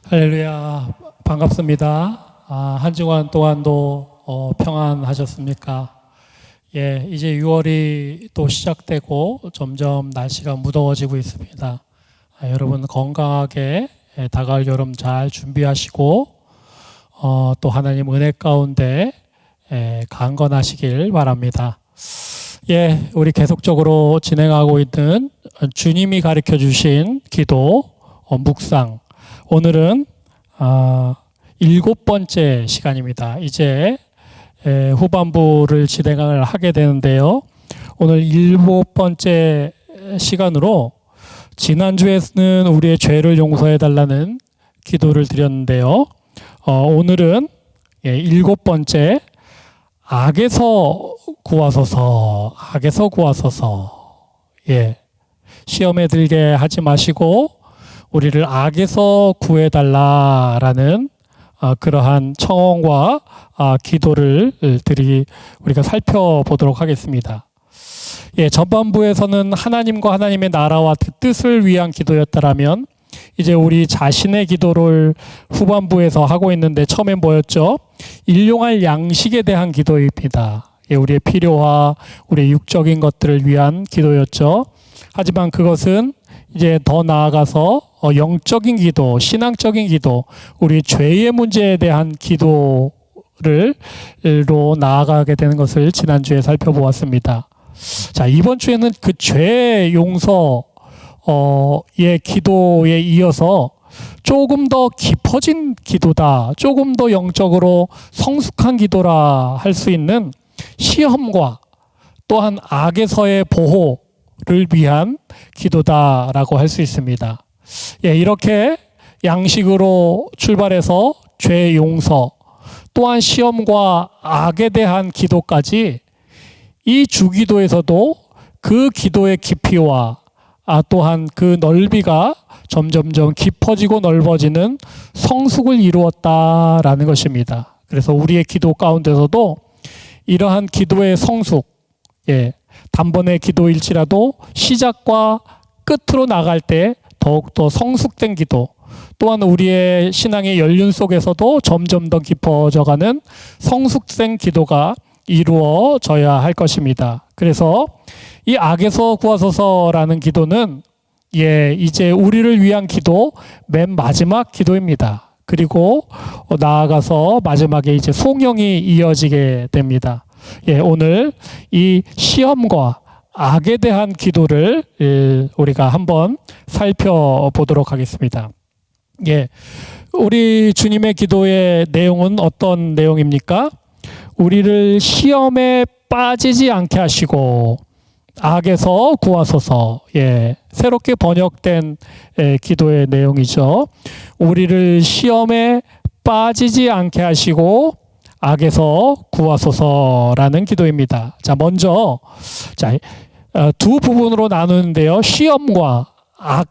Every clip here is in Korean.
할렐루야, 반갑습니다. 한 주간 동안도 평안하셨습니까? 예, 이제 6월이 또 시작되고 점점 날씨가 무더워지고 있습니다. 여러분 건강하게 다가올 여름 잘 준비하시고 또 하나님 은혜 가운데 강건하시길 바랍니다. 예, 우리 계속적으로 진행하고 있는 주님이 가르쳐 주신 기도 묵상. 오늘은 7번째 시간입니다. 이제 후반부를 진행을 하게 되는데요. 오늘 7번째 시간으로 지난주에는 우리의 죄를 용서해 달라는 기도를 드렸는데요. 오늘은 7번째 악에서 구하소서, 악에서 구하소서. 예, 시험에 들게 하지 마시고 우리를 악에서 구해달라라는 그러한 청원과 기도를 우리가 살펴보도록 하겠습니다. 예, 전반부에서는 하나님과 하나님의 나라와 그 뜻을 위한 기도였다라면 이제 우리 자신의 기도를 후반부에서 하고 있는데 처음엔 뭐였죠? 일용할 양식에 대한 기도입니다. 예, 우리의 필요와 우리의 육적인 것들을 위한 기도였죠. 하지만 그것은 이제 더 나아가서 영적인 기도, 신앙적인 기도, 우리 죄의 문제에 대한 기도로 나아가게 되는 것을 지난주에 살펴보았습니다. 자, 이번 주에는 그 죄 용서의 기도에 이어서 조금 더 깊어진 기도다, 조금 더 영적으로 성숙한 기도라 할 수 있는 시험과 또한 악에서의 보호를 위한 기도다라고 할 수 있습니다. 예, 이렇게 양식으로 출발해서 죄 용서, 또한 시험과 악에 대한 기도까지 이 주기도에서도 그 기도의 깊이와 또한 그 넓이가 점점점 깊어지고 넓어지는 성숙을 이루었다라는 것입니다. 그래서 우리의 기도 가운데서도 이러한 기도의 성숙, 예, 단번의 기도일지라도 시작과 끝으로 나갈 때 더욱더 성숙된 기도, 또한 우리의 신앙의 연륜 속에서도 점점 더 깊어져가는 성숙된 기도가 이루어져야 할 것입니다. 그래서 이 악에서 구하소서라는 기도는 이제 우리를 위한 기도 맨 마지막 기도입니다. 그리고 나아가서 마지막에 이제 송영이 이어지게 됩니다. 예, 오늘 이 시험과 악에 대한 기도를 우리가 한번 살펴보도록 하겠습니다. 예, 우리 주님의 기도의 내용은 어떤 내용입니까? 우리를 시험에 빠지지 않게 하시고 악에서 구하소서. 예, 새롭게 번역된 기도의 내용이죠. 우리를 시험에 빠지지 않게 하시고 악에서 구하소서라는 기도입니다. 자, 먼저 두 부분으로 나누는데요. 시험과 악,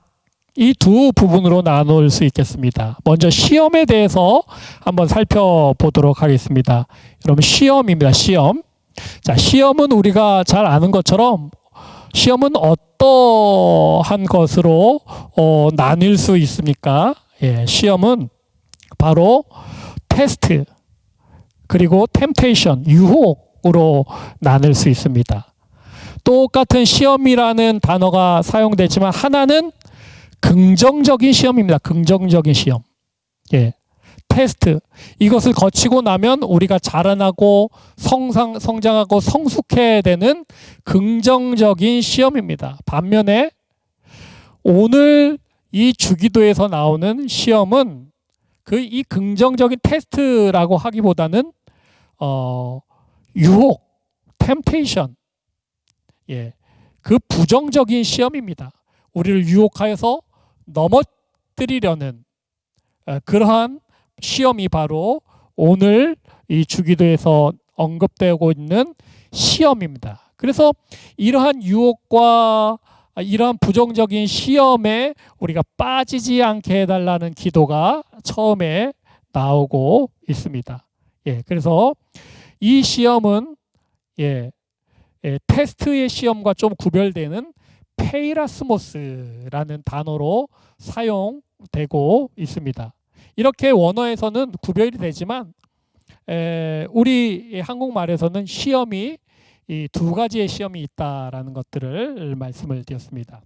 이 두 부분으로 나눌 수 있겠습니다. 먼저 시험에 대해서 한번 살펴보도록 하겠습니다. 여러분, 시험입니다. 시험. 자, 시험은 우리가 잘 아는 것처럼 시험은 어떠한 것으로 나뉠 수 있습니까? 예, 시험은 바로 테스트, 그리고 템테이션, 유혹으로 나눌 수 있습니다. 똑같은 시험이라는 단어가 사용되지만 하나는 긍정적인 시험입니다. 긍정적인 시험. 예. 테스트. 이것을 거치고 나면 우리가 자라나고 성장하고 성숙해야 되는 긍정적인 시험입니다. 반면에 오늘 이 주기도에서 나오는 시험은 이 긍정적인 테스트라고 하기보다는 유혹, 템테이션. 예. 그 부정적인 시험입니다. 우리를 유혹하여서 넘어뜨리려는 그러한 시험이 바로 오늘 이 주기도에서 언급되고 있는 시험입니다. 그래서 이러한 유혹과 이러한 부정적인 시험에 우리가 빠지지 않게 해달라는 기도가 처음에 나오고 있습니다. 예, 그래서 이 시험은 테스트의 시험과 좀 구별되는 페이라스모스라는 단어로 사용되고 있습니다. 이렇게 원어에서는 구별이 되지만 우리 한국말에서는 시험이 이 두 가지의 시험이 있다라는 것들을 말씀을 드렸습니다.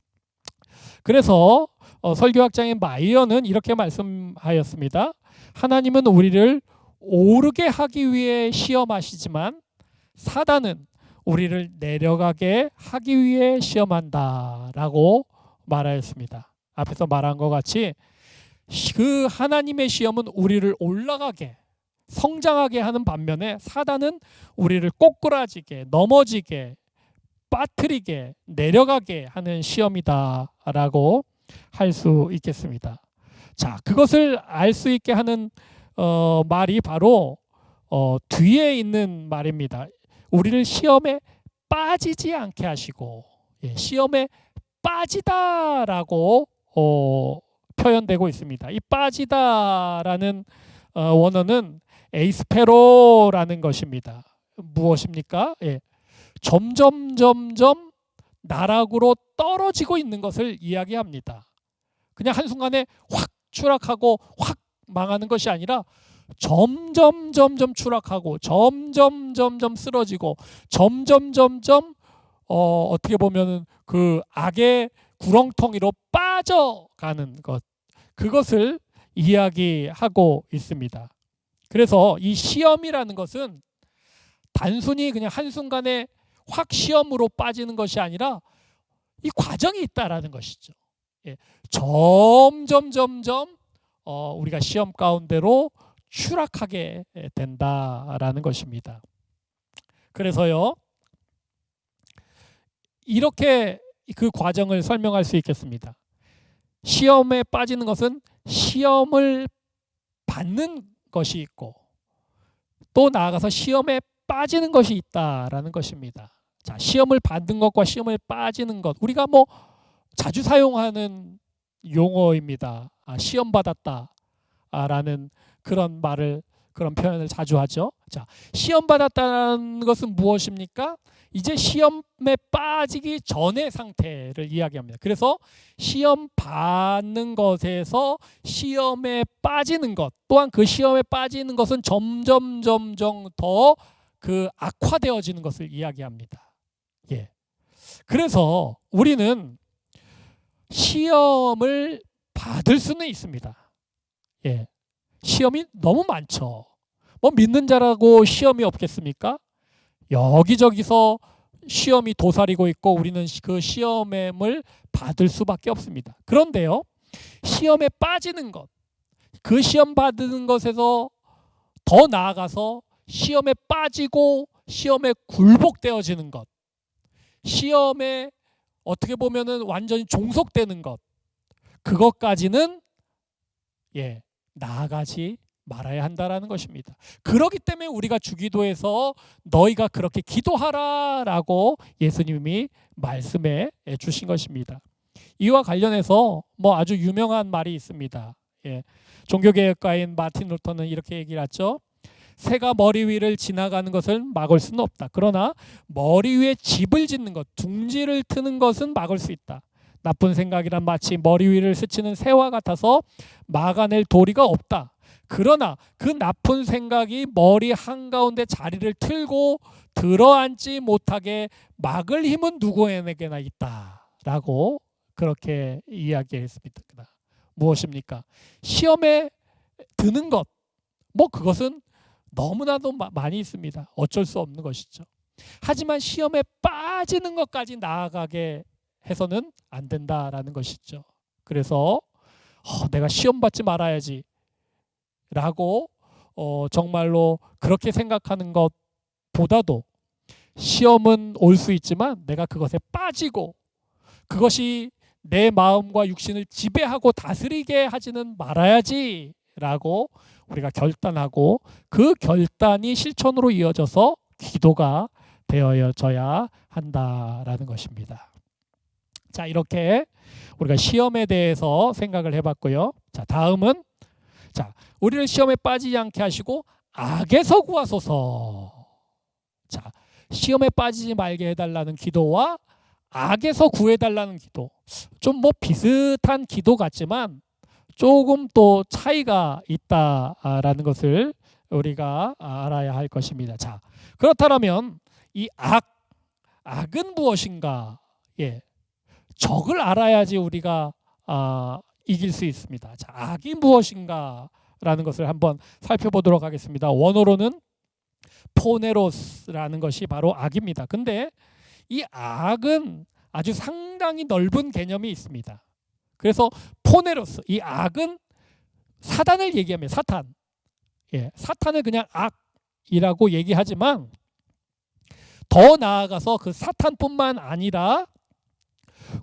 그래서 설교학자인 마이어는 이렇게 말씀하였습니다. 하나님은 우리를 오르게 하기 위해 시험하시지만 사단은 우리를 내려가게 하기 위해 시험한다라고 말하였습니다. 앞에서 말한 것 같이 그 하나님의 시험은 우리를 올라가게 성장하게 하는 반면에 사단은 우리를 꼬꾸라지게 넘어지게 빠뜨리게 내려가게 하는 시험이다라고 할 수 있겠습니다. 자, 그것을 알 수 있게 하는 말이 바로 뒤에 있는 말입니다. 우리를 시험에 빠지지 않게 하시고, 시험에 빠지다라고 표현되고 있습니다. 이 빠지다라는 원어는 에이스페로라는 것입니다. 무엇입니까? 점점 나락으로 떨어지고 있는 것을 이야기합니다. 그냥 한순간에 확 추락하고 확 망하는 것이 아니라 점점 추락하고 점점 쓰러지고 점점 어떻게 보면은 그 악의 구렁텅이로 빠져가는 것, 그것을 이야기하고 있습니다. 그래서 이 시험이라는 것은 단순히 그냥 한순간에 확 시험으로 빠지는 것이 아니라 이 과정이 있다라는 것이죠. 점점 우리가 시험 가운데로 추락하게 된다라는 것입니다. 그래서요, 이렇게 그 과정을 설명할 수 있겠습니다. 시험에 빠지는 것은 시험을 받는 것이 있고 또 나아가서 시험에 빠지는 것이 있다라는 것입니다. 자, 시험을 받는 것과 시험에 빠지는 것, 우리가 뭐 자주 사용하는 용어입니다. 시험 받았다라는 그런 말을, 그런 표현을 자주 하죠. 자, 시험 받았다는 것은 무엇입니까? 이제 시험에 빠지기 전의 상태를 이야기합니다. 그래서 시험 받는 것에서 시험에 빠지는 것, 또한 그 시험에 빠지는 것은 점점 더 그 악화되어지는 것을 이야기합니다. 그래서 우리는 시험을 받을 수는 있습니다. 시험이 너무 많죠. 뭐 믿는 자라고 시험이 없겠습니까? 여기저기서 시험이 도사리고 있고 우리는 그 시험을 받을 수밖에 없습니다. 그런데요, 시험에 빠지는 것, 그 시험 받는 것에서 더 나아가서 시험에 빠지고 시험에 굴복되어지는 것, 시험에 어떻게 보면은 완전히 종속되는 것, 그것까지는 나아가지 말아야 한다라는 것입니다. 그렇기 때문에 우리가 주기도에서 너희가 그렇게 기도하라라고 예수님이 말씀해 주신 것입니다. 이와 관련해서 뭐 아주 유명한 말이 있습니다. 종교개혁가인 마틴 루터는 이렇게 얘기를 하죠. 새가 머리 위를 지나가는 것을 막을 수는 없다. 그러나 머리 위에 집을 짓는 것, 둥지를 트는 것은 막을 수 있다. 나쁜 생각이란 마치 머리 위를 스치는 새와 같아서 막아낼 도리가 없다. 그러나 그 나쁜 생각이 머리 한가운데 자리를 틀고 들어앉지 못하게 막을 힘은 누구에게나 있다라고 그렇게 이야기했습니다. 무엇입니까? 시험에 드는 것, 뭐 그것은 너무나도 많이 있습니다. 어쩔 수 없는 것이죠. 하지만 시험에 빠지는 것까지 나아가게 해서는 안 된다라는 것이죠. 그래서 내가 시험 받지 말아야지 라고 정말로 그렇게 생각하는 것보다도 시험은 올 수 있지만 내가 그것에 빠지고 그것이 내 마음과 육신을 지배하고 다스리게 하지는 말아야지 라고 우리가 결단하고 그 결단이 실천으로 이어져서 기도가 되어져야 한다라는 것입니다. 자, 이렇게 우리가 시험에 대해서 생각을 해봤고요. 자, 다음은 우리를 시험에 빠지지 않게 하시고 악에서 구하소서. 자, 시험에 빠지지 말게 해달라는 기도와 악에서 구해달라는 기도, 좀 뭐 비슷한 기도 같지만 조금 또 차이가 있다라는 것을 우리가 알아야 할 것입니다. 자, 그렇다면 이 악은 무엇인가? 예, 적을 알아야지 우리가 이길 수 있습니다. 자, 악이 무엇인가라는 것을 한번 살펴보도록 하겠습니다. 원어로는 포네로스라는 것이 바로 악입니다. 근데 이 악은 아주 상당히 넓은 개념이 있습니다. 그래서 포네로스, 이 악은 사단을 얘기하면 사탄, 사탄을 그냥 악이라고 얘기하지만 더 나아가서 그 사탄뿐만 아니라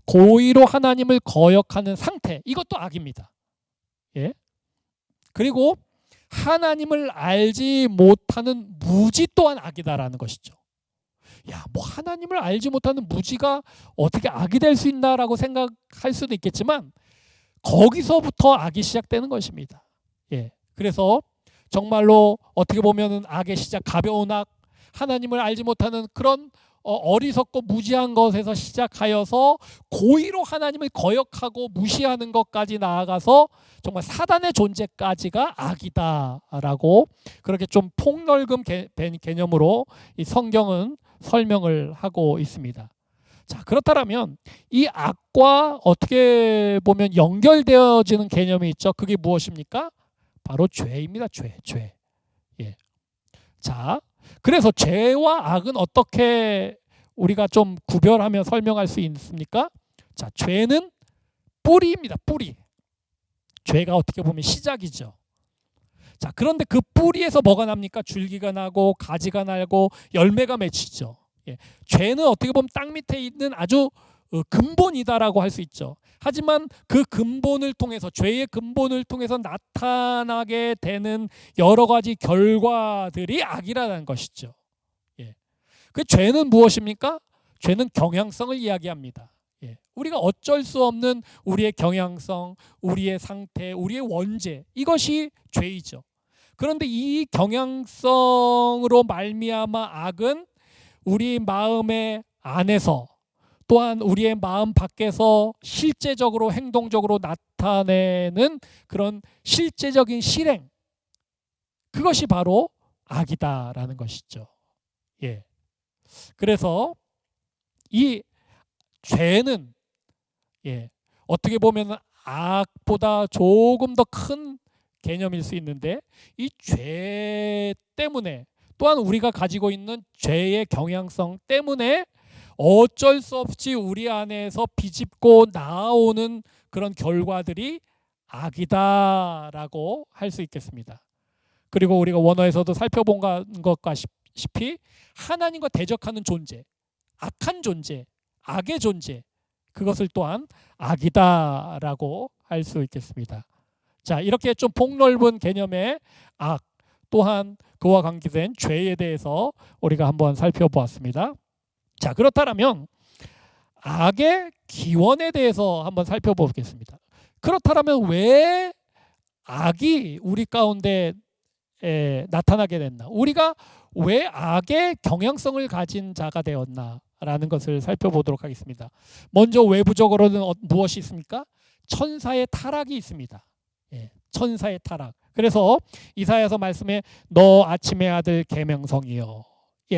고의로 하나님을 거역하는 상태, 이것도 악입니다. 그리고 하나님을 알지 못하는 무지 또한 악이다라는 것이죠. 야, 뭐 하나님을 알지 못하는 무지가 어떻게 악이 될 수 있나라고 생각할 수도 있겠지만 거기서부터 악이 시작되는 것입니다. 그래서 정말로 어떻게 보면은 악의 시작, 가벼운 악, 하나님을 알지 못하는 그런 어리석고 무지한 것에서 시작하여서 고의로 하나님을 거역하고 무시하는 것까지 나아가서 정말 사단의 존재까지가 악이다라고 그렇게 좀 폭넓은 개념으로 이 성경은 설명을 하고 있습니다. 자, 그렇다면 이 악과 어떻게 보면 연결되어지는 개념이 있죠. 그게 무엇입니까? 바로 죄입니다. 죄. 자, 그래서 죄와 악은 어떻게 우리가 좀 구별하며 설명할 수 있습니까? 자, 죄는 뿌리입니다. 뿌리. 죄가 어떻게 보면 시작이죠. 자, 그런데 그 뿌리에서 뭐가 납니까? 줄기가 나고 가지가 날고 열매가 맺히죠. 죄는 어떻게 보면 땅 밑에 있는 아주 근본이다라고 할 수 있죠. 하지만 그 근본을 통해서, 죄의 근본을 통해서 나타나게 되는 여러 가지 결과들이 악이라는 것이죠. 그 죄는 무엇입니까? 죄는 경향성을 이야기합니다. 우리가 어쩔 수 없는 우리의 경향성, 우리의 상태, 우리의 원죄, 이것이 죄이죠. 그런데 이 경향성으로 말미암아 악은 우리 마음의 안에서 또한 우리의 마음 밖에서 실제적으로 행동적으로 나타내는 그런 실제적인 실행, 그것이 바로 악이다라는 것이죠. 그래서 이 죄는 어떻게 보면 악보다 조금 더 큰 개념일 수 있는데 이 죄 때문에 또한 우리가 가지고 있는 죄의 경향성 때문에 어쩔 수 없이 우리 안에서 비집고 나오는 그런 결과들이 악이다라고 할 수 있겠습니다. 그리고 우리가 원어에서도 살펴본 것같이 하나님과 대적하는 존재, 악한 존재, 악의 존재, 그것을 또한 악이다라고 할 수 있겠습니다. 자, 이렇게 좀 폭넓은 개념의 악, 또한 그와 관계된 죄에 대해서 우리가 한번 살펴보았습니다. 자, 그렇다면 악의 기원에 대해서 한번 살펴보겠습니다. 그렇다면 왜 악이 우리 가운데 나타나게 됐나? 우리가 왜 악의 경향성을 가진 자가 되었나라는 것을 살펴보도록 하겠습니다. 먼저 외부적으로는 무엇이 있습니까? 천사의 타락이 있습니다. 천사의 타락. 그래서 이사야서 말씀에 너 아침의 아들 계명성이여.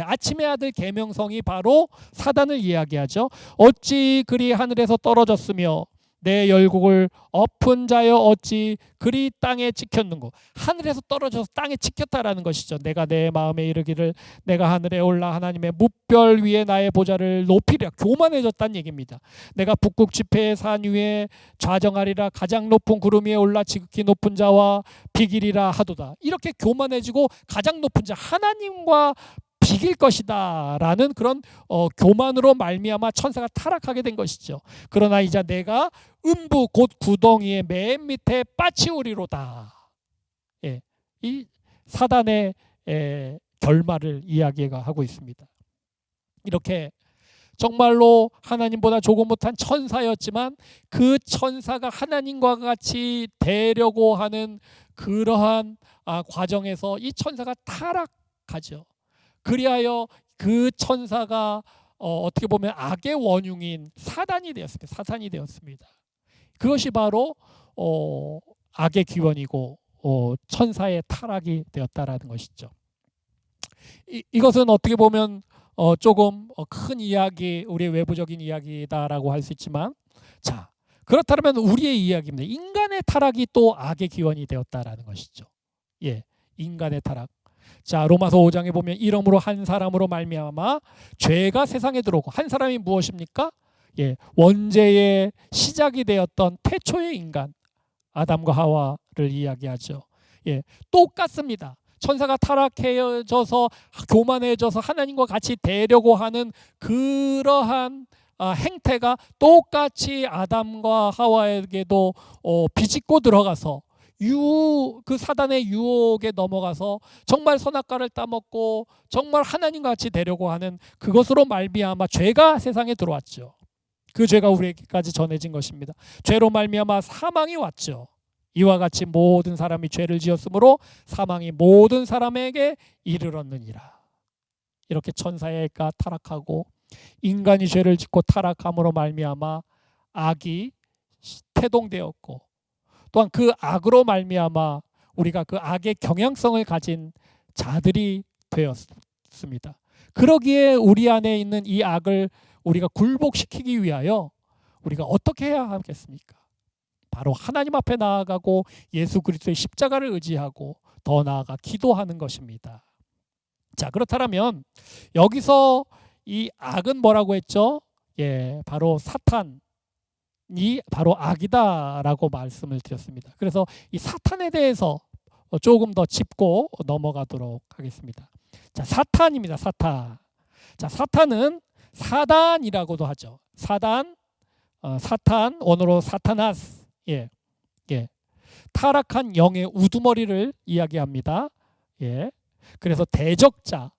아침의 아들 계명성이 바로 사단을 이야기하죠. 어찌 그리 하늘에서 떨어졌으며 내 열국을 엎은 자여 어찌 그리 땅에 찍혔는고. 하늘에서 떨어져서 땅에 찍혔다라는 것이죠. 내가 내 마음에 이르기를 내가 하늘에 올라 하나님의 뭇별 위에 나의 보좌를 높이랴. 교만해졌다는 얘기입니다. 내가 북극 지폐의 산 위에 좌정하리라. 가장 높은 구름 위에 올라 지극히 높은 자와 비기리라 하도다. 이렇게 교만해지고 가장 높은 자 하나님과 비길 것이다 라는 그런 교만으로 말미암아 천사가 타락하게 된 것이죠. 그러나 이제 내가 음부 곧 구덩이의 맨 밑에 빠치우리로다. 이 사단의 결말을 이야기하고 있습니다. 이렇게 정말로 하나님보다 조금 못한 천사였지만 그 천사가 하나님과 같이 되려고 하는 그러한 과정에서 이 천사가 타락하죠. 그리하여 그 천사가 어떻게 보면 악의 원흉인 사단이 되었습니다. 사탄이 되었습니다. 그것이 바로 악의 기원이고 천사의 타락이 되었다라는 것이죠. 이것은 어떻게 보면 조금 큰 이야기, 우리의 외부적인 이야기다라고 할 수 있지만, 자, 그렇다면 우리의 이야기입니다. 인간의 타락이 또 악의 기원이 되었다라는 것이죠. 예, 인간의 타락. 자, 로마서 5장에 보면 이러므로 한 사람으로 말미암아 죄가 세상에 들어오고, 한 사람이 무엇입니까? 예, 원죄의 시작이 되었던 태초의 인간 아담과 하와를 이야기하죠. 예, 똑같습니다. 천사가 타락해져서 교만해져서 하나님과 같이 되려고 하는 그러한 행태가 똑같이 아담과 하와에게도 비집고 들어가서 그 사단의 유혹에 넘어가서 정말 선악과를 따먹고 정말 하나님과 같이 되려고 하는 그것으로 말미암아 죄가 세상에 들어왔죠. 그 죄가 우리에게까지 전해진 것입니다. 죄로 말미암아 사망이 왔죠. 이와 같이 모든 사람이 죄를 지었으므로 사망이 모든 사람에게 이르렀느니라. 이렇게 천사가 타락하고 인간이 죄를 짓고 타락함으로 말미암아 악이 태동되었고, 또한 그 악으로 말미암아 우리가 그 악의 경향성을 가진 자들이 되었습니다. 그러기에 우리 안에 있는 이 악을 우리가 굴복시키기 위하여 우리가 어떻게 해야 하겠습니까? 바로 하나님 앞에 나아가고 예수 그리스도의 십자가를 의지하고 더 나아가 기도하는 것입니다. 자, 그렇다면 여기서 이 악은 뭐라고 했죠? 예, 바로 사탄이 바로 악이다라고 말씀을 드렸습니다. 그래서 이 사탄에 대해서 조금 더 짚고 넘어가도록 하겠습니다. 자, 사탄입니다. 사탄. 자, 사탄은 사단이라고도 하죠. 사단, 사탄, 원어로 사타나스. 예, 예. 타락한 영의 우두머리를 이야기합니다. 예. 그래서 대적자,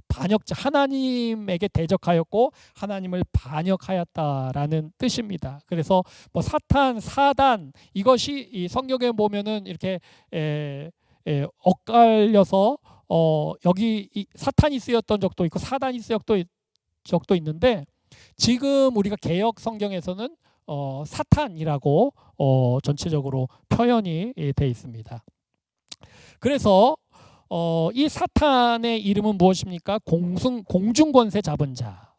반역자, 하나님에게 대적하였고 하나님을 반역하였다라는 뜻입니다. 그래서 뭐 사탄, 사단 이것이 이 성경에 보면은 이렇게 엇갈려서 여기 이 사탄이 쓰였던 적도 있고 사단이 쓰였던 적도 있는데, 지금 우리가 개역 성경에서는 사탄이라고 전체적으로 표현이 되어 있습니다. 그래서 이 사탄의 이름은 무엇입니까? 공중권세 잡은 자,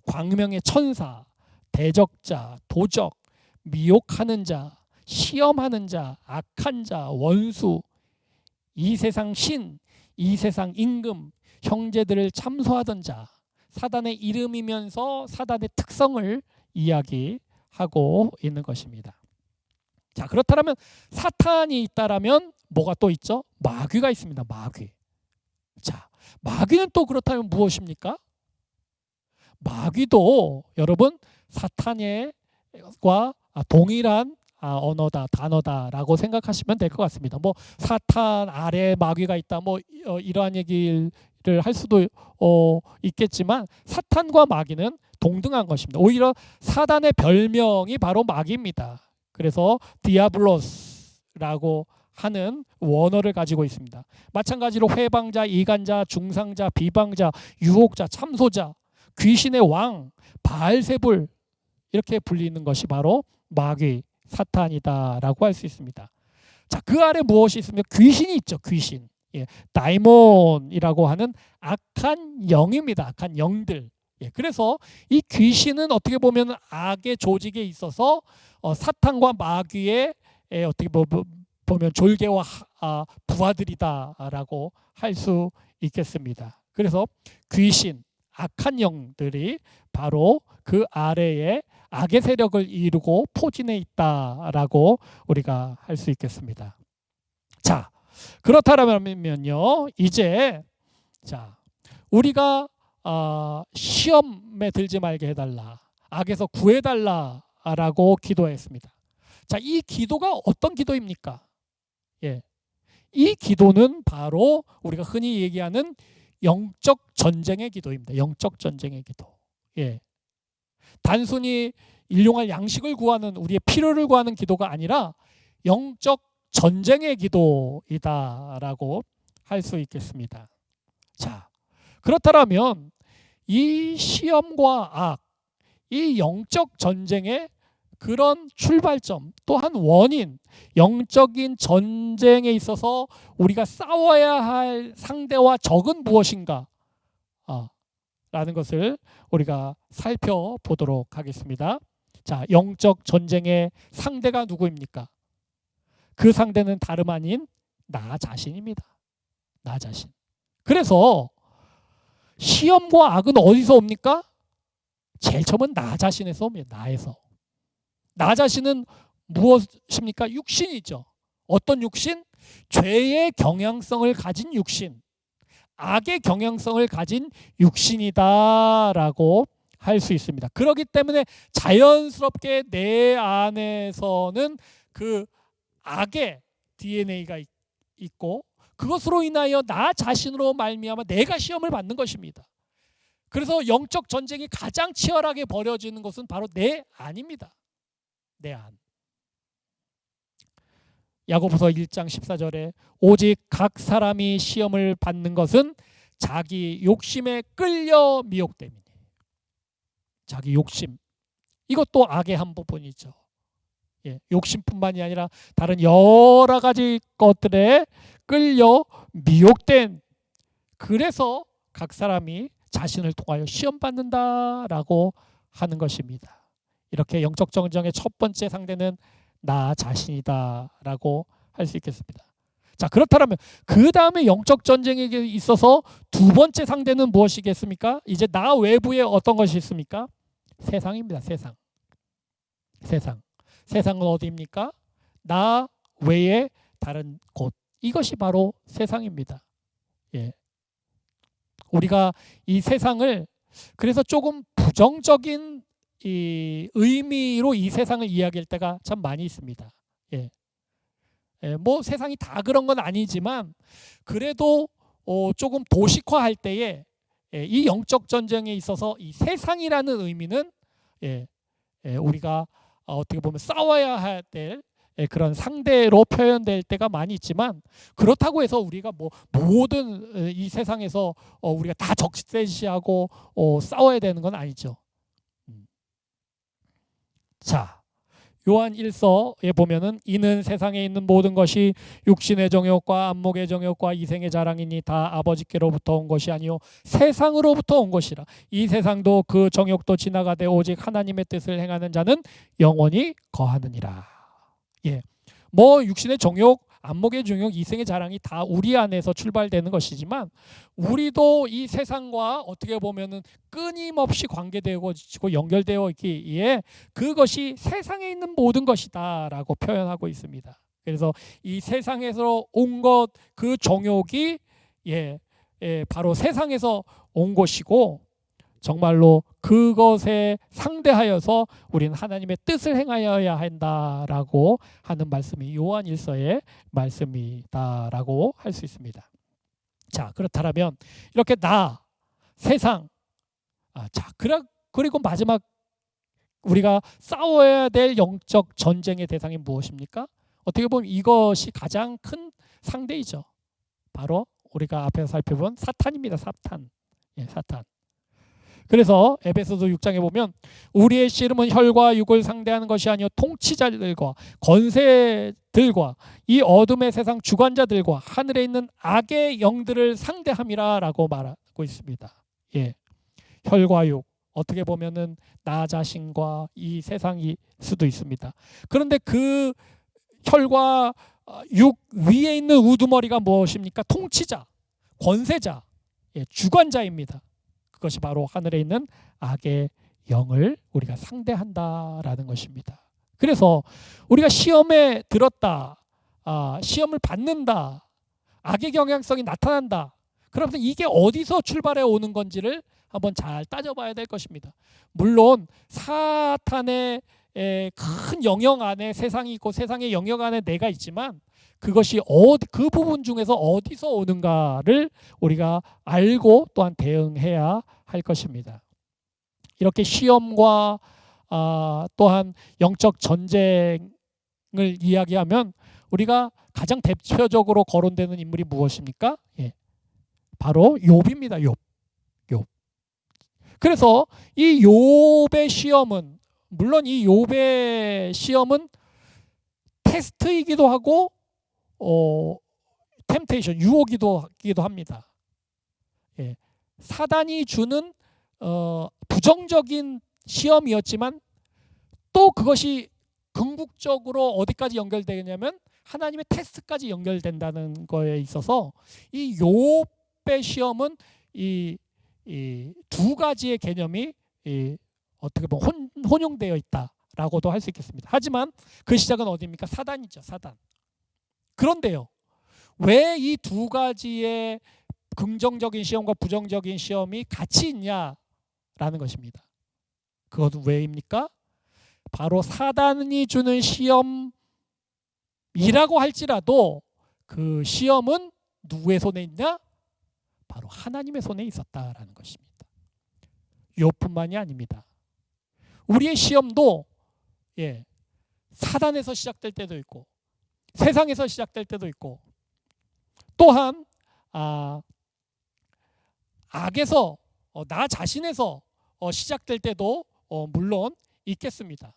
광명의 천사, 대적자, 도적, 미혹하는 자, 시험하는 자, 악한 자, 원수, 이 세상 신, 이 세상 임금, 형제들을 참소하던 자, 사단의 이름이면서 사단의 특성을 이야기하고 있는 것입니다. 자, 그렇다면 사탄이 있다라면 뭐가 또 있죠? 마귀가 있습니다. 마귀. 자, 마귀는 또 그렇다면 무엇입니까? 마귀도 여러분 사탄과 동일한 언어다, 단어다라고 생각하시면 될 것 같습니다. 뭐 사탄 아래 마귀가 있다, 뭐 이러한 얘기를 할 수도 있겠지만 사탄과 마귀는 동등한 것입니다. 오히려 사단의 별명이 바로 마귀입니다. 그래서 디아블로스라고 하는 원어를 가지고 있습니다. 마찬가지로 회방자, 이간자, 중상자, 비방자, 유혹자, 참소자, 귀신의 왕, 바알세불 이렇게 불리는 것이 바로 마귀, 사탄이다라고 할 수 있습니다. 자, 그 아래 무엇이 있으면 귀신이 있죠. 귀신. 예, 다이몬이라고 하는 악한 영입니다. 악한 영들. 예, 그래서 이 귀신은 어떻게 보면 악의 조직에 있어서 사탄과 마귀의 어떻게 보면 졸개와 부하들이다라고 할 수 있겠습니다. 그래서 귀신, 악한 영들이 바로 그 아래에 악의 세력을 이루고 포진해 있다라고 우리가 할 수 있겠습니다. 자, 그렇다면요, 이제 자 우리가 시험에 들지 말게 해달라, 악에서 구해달라라고 기도했습니다. 자, 이 기도가 어떤 기도입니까? 예, 이 기도는 바로 우리가 흔히 얘기하는 영적 전쟁의 기도입니다. 영적 전쟁의 기도. 예, 단순히 일용할 양식을 구하는, 우리의 필요를 구하는 기도가 아니라 영적 전쟁의 기도이다라고 할 수 있겠습니다. 자, 그렇다면 이 시험과 악, 이 영적 전쟁의 그런 출발점 또한 원인, 영적인 전쟁에 있어서 우리가 싸워야 할 상대와 적은 무엇인가 라는 것을 우리가 살펴보도록 하겠습니다. 자, 영적 전쟁의 상대가 누구입니까? 그 상대는 다름 아닌 나 자신입니다. 나 자신. 그래서 시험과 악은 어디서 옵니까? 제일 처음은 나 자신에서 옵니다. 나에서. 나 자신은 무엇입니까? 육신이죠. 어떤 육신? 죄의 경향성을 가진 육신. 악의 경향성을 가진 육신이다라고 할 수 있습니다. 그렇기 때문에 자연스럽게 내 안에서는 그 악의 DNA가 있고 그것으로 인하여 나 자신으로 말미암아 내가 시험을 받는 것입니다. 그래서 영적 전쟁이 가장 치열하게 벌어지는 것은 바로 내 안입니다. 내 안. 야고보서 1장 14절에 오직 각 사람이 시험을 받는 것은 자기 욕심에 끌려 미혹됨이니. 자기 욕심. 이것도 악의 한 부분이죠. 예, 욕심뿐만이 아니라 다른 여러 가지 것들에 끌려 미혹된, 그래서 각 사람이 자신을 통하여 시험받는다라고 하는 것입니다. 이렇게 영적 전쟁의 첫 번째 상대는 나 자신이다라고 할 수 있겠습니다. 자, 그렇다면 그 다음에 영적 전쟁에 있어서 두 번째 상대는 무엇이겠습니까? 이제 나 외부에 어떤 것이 있습니까? 세상입니다. 세상. 세상은 어디입니까? 나 외에 다른 곳. 이것이 바로 세상입니다. 예. 우리가 이 세상을 그래서 조금 부정적인 이 의미로 이 세상을 이야기할 때가 참 많이 있습니다. 예. 뭐 세상이 다 그런 건 아니지만 그래도 조금 도식화할 때에 이 영적 전쟁에 있어서 이 세상이라는 의미는 우리가 어떻게 보면 싸워야 될 그런 상대로 표현될 때가 많이 있지만, 그렇다고 해서 우리가 뭐 모든 이 세상에서 우리가 다 적대시하고 싸워야 되는 건 아니죠. 자, 요한 1서에 보면은 이는 세상에 있는 모든 것이 육신의 정욕과 안목의 정욕과 이생의 자랑이니 다 아버지께로부터 온 것이 아니요 세상으로부터 온 것이라. 이 세상도 그 정욕도 지나가되 오직 하나님의 뜻을 행하는 자는 영원히 거하느니라. 예, 뭐 육신의 정욕, 안목의 정욕, 이생의 자랑이 다 우리 안에서 출발되는 것이지만 우리도 이 세상과 어떻게 보면은 끊임없이 관계되고 연결되어 있기에 그것이 세상에 있는 모든 것이다라고 표현하고 있습니다. 그래서 이 세상에서 온 것, 그 정욕이 바로 세상에서 온 것이고 정말로 그것에 상대하여서 우리는 하나님의 뜻을 행하여야 한다라고 하는 말씀이 요한 1서의 말씀이다라고 할 수 있습니다. 자, 그렇다면 이렇게 나, 세상, 그리고 마지막 우리가 싸워야 될 영적 전쟁의 대상이 무엇입니까? 어떻게 보면 이것이 가장 큰 상대이죠. 바로 우리가 앞에서 살펴본 사탄입니다. 사탄. 사탄. 그래서 에베소서 6장에 보면 우리의 씨름은 혈과 육을 상대하는 것이 아니요 통치자들과 권세들과 이 어둠의 세상 주관자들과 하늘에 있는 악의 영들을 상대함이라라고 말하고 있습니다. 예, 혈과 육, 어떻게 보면은 나 자신과 이 세상일 수도 있습니다. 그런데 그 혈과 육 위에 있는 우두머리가 무엇입니까? 통치자, 권세자, 주관자입니다. 그것이 바로 하늘에 있는 악의 영을 우리가 상대한다라는 것입니다. 그래서 우리가 시험에 들었다, 시험을 받는다, 악의 경향성이 나타난다. 그러면 이게 어디서 출발해 오는 건지를 한번 잘 따져봐야 될 것입니다. 물론 사탄의 큰 영역 안에 세상이 있고 세상의 영역 안에 내가 있지만 그것이 그 부분 중에서 어디서 오는가를 우리가 알고 또한 대응해야 할 것입니다. 이렇게 시험과 또한 영적 전쟁을 이야기하면 우리가 가장 대표적으로 거론되는 인물이 무엇입니까? 바로 욥입니다. 욥. 그래서 이 욥의 시험은 물론 이 욥의 시험은 테스트이기도 하고 템테이션, 유혹이기도 합니다. 예. 사단이 주는 부정적인 시험이었지만 또 그것이 궁극적으로 어디까지 연결되냐면 하나님의 테스트까지 연결된다는 거에 있어서 이 욥의 시험은 이 두 가지의 개념이 어떻게 보면 혼용되어 있다라고도 할 수 있겠습니다. 하지만 그 시작은 어디입니까? 사단이죠. 사단. 그런데요, 왜 이 두 가지의 긍정적인 시험과 부정적인 시험이 같이 있냐라는 것입니다. 그것은 왜입니까? 바로 사단이 주는 시험이라고 할지라도 그 시험은 누구의 손에 있냐? 바로 하나님의 손에 있었다라는 것입니다. 욥뿐만이 아닙니다. 우리의 시험도 사단에서 시작될 때도 있고 세상에서 시작될 때도 있고 또한 악에서 나 자신에서 시작될 때도 물론 있겠습니다.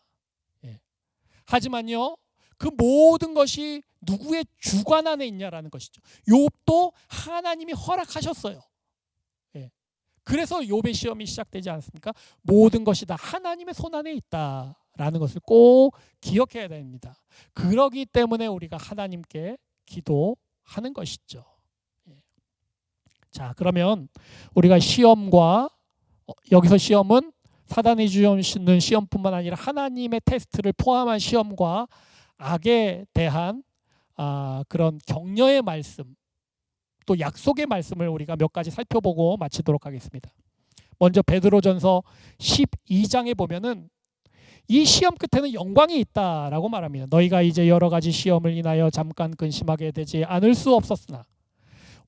하지만요, 그 모든 것이 누구의 주관 안에 있냐라는 것이죠. 욥도 하나님이 허락하셨어요. 그래서 욥의 시험이 시작되지 않습니까? 모든 것이 다 하나님의 손 안에 있다라는 것을 꼭 기억해야 됩니다. 그러기 때문에 우리가 하나님께 기도하는 것이죠. 자, 그러면 우리가 시험과 여기서 시험은 사단이 주는 시험뿐만 아니라 하나님의 테스트를 포함한 시험과 악에 대한 그런 격려의 말씀, 또 약속의 말씀을 우리가 몇 가지 살펴보고 마치도록 하겠습니다. 먼저 베드로전서 12장에 보면은 이 시험 끝에는 영광이 있다라고 말합니다. 너희가 이제 여러 가지 시험을 인하여 잠깐 근심하게 되지 않을 수 없었으나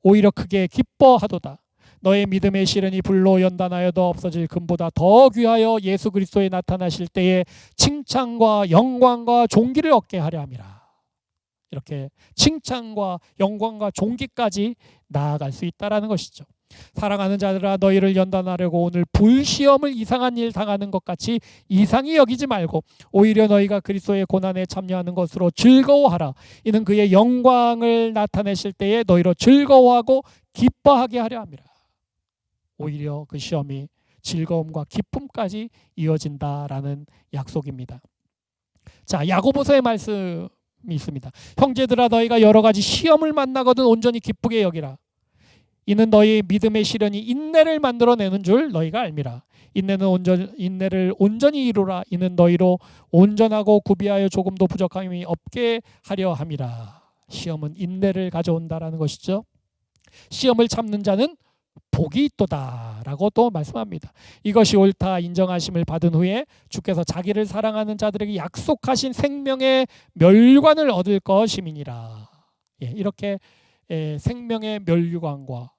오히려 크게 기뻐하도다. 너의 믿음의 시련이 불로 연단하여도 없어질 금보다 더 귀하여 예수 그리스도에 나타나실 때에 칭찬과 영광과 존귀를 얻게 하려 함이라. 이렇게 칭찬과 영광과 존귀까지 나아갈 수 있다라는 것이죠. 사랑하는 자들아, 너희를 연단하려고 오늘 불시험을 이상한 일 당하는 것 같이 이상히 여기지 말고 오히려 너희가 그리스도의 고난에 참여하는 것으로 즐거워하라. 이는 그의 영광을 나타내실 때에 너희로 즐거워하고 기뻐하게 하려 함이라. 오히려 그 시험이 즐거움과 기쁨까지 이어진다라는 약속입니다. 자, 야고보서의 말씀이 있습니다. 형제들아, 너희가 여러 가지 시험을 만나거든 온전히 기쁘게 여기라. 이는 너희 믿음의 시련이 인내를 만들어내는 줄 너희가 알미라. 인내를 온전히 이루라. 이는 너희로 온전하고 구비하여 조금도 부족함이 없게 하려 함이라. 시험은 인내를 가져온다라는 것이죠. 시험을 참는 자는 복이 있도다라고 또 말씀합니다. 이것이 옳다 인정하심을 받은 후에 주께서 자기를 사랑하는 자들에게 약속하신 생명의 멸관을 얻을 것임이니라. 이렇게 생명의 멸관과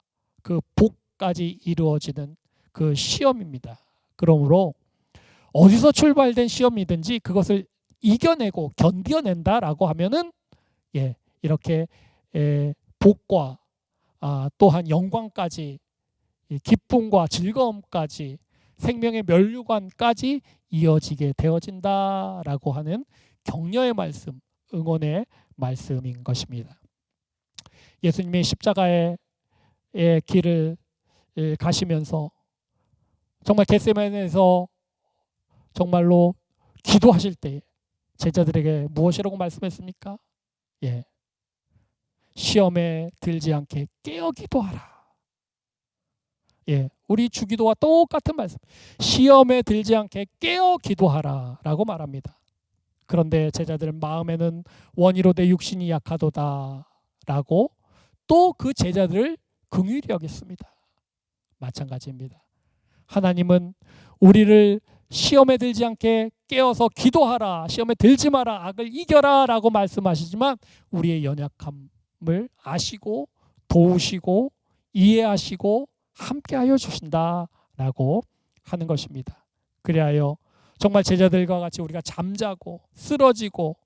그 복까지 이루어지는 그 시험입니다. 그러므로 어디서 출발된 시험이든지 그것을 이겨내고 견뎌낸다라고 하면은 이렇게 복과 또한 영광까지 기쁨과 즐거움까지 생명의 면류관까지 이어지게 되어진다라고 하는 격려의 말씀, 응원의 말씀인 것입니다. 예수님의 십자가의 길을 가시면서 정말 겟세마네에서 정말로 기도하실 때 제자들에게 무엇이라고 말씀했습니까? 시험에 들지 않게 깨어 기도하라. 우리 주기도와 똑같은 말씀. 시험에 들지 않게 깨어 기도하라 라고 말합니다. 그런데 제자들은 마음에는 원이로되 육신이 약하도다 라고 또 그 제자들을 긍휼히 여겼습니다. 마찬가지입니다. 하나님은 우리를 시험에 들지 않게 깨어서 기도하라, 시험에 들지 마라, 악을 이겨라 라고 말씀하시지만 우리의 연약함을 아시고 도우시고 이해하시고 함께하여 주신다라고 하는 것입니다. 그리하여 정말 제자들과 같이 우리가 잠자고 쓰러지고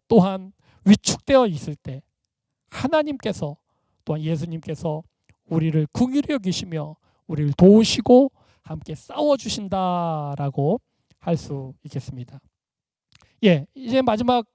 또한 위축되어 있을 때 하나님께서 또한 예수님께서 우리를 긍휼히 여기시며 우리를 도우시고 함께 싸워주신다라고 할 수 있겠습니다. 예, 이제 마지막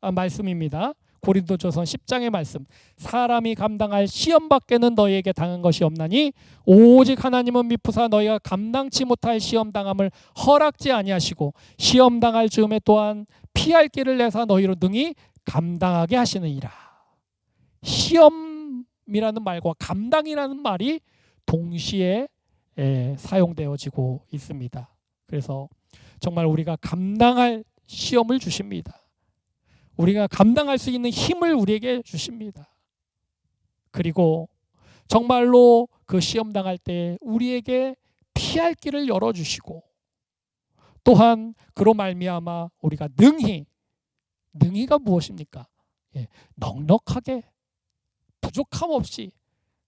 말씀입니다. 고린도전서 10장의 말씀. 사람이 감당할 시험 밖에는 너희에게 당한 것이 없나니 오직 하나님은 미쁘사 너희가 감당치 못할 시험 당함을 허락지 아니하시고 시험 당할 즈음에 또한 피할 길을 내사 너희로 능히 감당하게 하시느니라. 시험이라는 말과 감당이라는 말이 동시에 사용되어지고 있습니다. 그래서 정말 우리가 감당할 시험을 주십니다. 우리가 감당할 수 있는 힘을 우리에게 주십니다. 그리고 정말로 그 시험 당할 때 우리에게 피할 길을 열어주시고 또한 그로 말미암아 우리가 능히가 무엇입니까? 넉넉하게 부족함 없이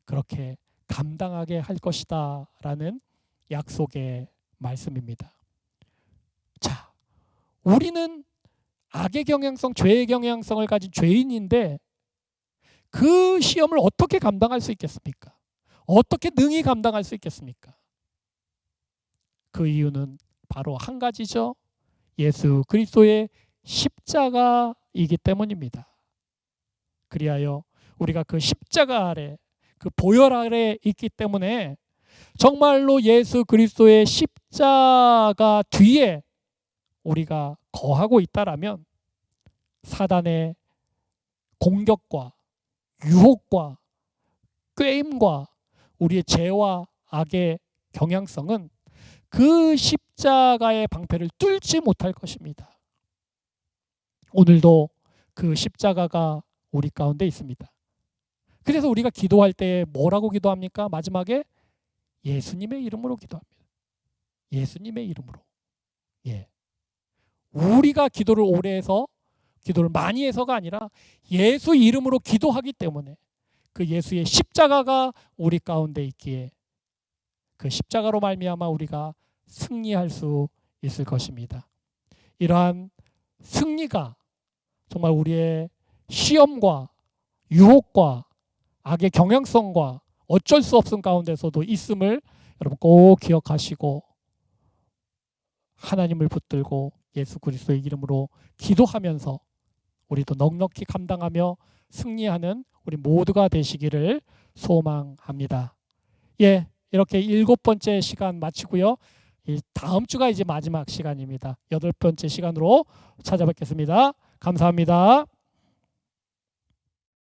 그렇게 감당하게 할 것이다 라는 약속의 말씀입니다. 자, 우리는 악의 경향성, 죄의 경향성을 가진 죄인인데 그 시험을 어떻게 감당할 수 있겠습니까? 어떻게 능히 감당할 수 있겠습니까? 그 이유는 바로 한 가지죠. 예수 그리스도의 십자가이기 때문입니다. 그리하여 우리가 그 십자가 아래, 그 보혈 아래 있기 때문에 정말로 예수 그리스도의 십자가 뒤에 우리가 거하고 있다라면 사단의 공격과 유혹과 꾀임과 우리의 죄와 악의 경향성은 그 십자가의 방패를 뚫지 못할 것입니다. 오늘도 그 십자가가 우리 가운데 있습니다. 그래서 우리가 기도할 때 뭐라고 기도합니까? 마지막에 예수님의 이름으로 기도합니다. 예수님의 이름으로. 예. 우리가 기도를 오래 해서 기도를 많이 해서가 아니라 예수 이름으로 기도하기 때문에 그 예수의 십자가가 우리 가운데 있기에 그 십자가로 말미암아 우리가 승리할 수 있을 것입니다. 이러한 승리가 정말 우리의 시험과 유혹과 악의 경향성과 어쩔 수 없음 가운데서도 있음을 여러분 꼭 기억하시고 하나님을 붙들고 예수 그리스도의 이름으로 기도하면서 우리도 넉넉히 감당하며 승리하는 우리 모두가 되시기를 소망합니다. 예, 이렇게 7번째 시간 마치고요. 다음 주가 이제 마지막 시간입니다. 8번째 시간으로 찾아뵙겠습니다. 감사합니다.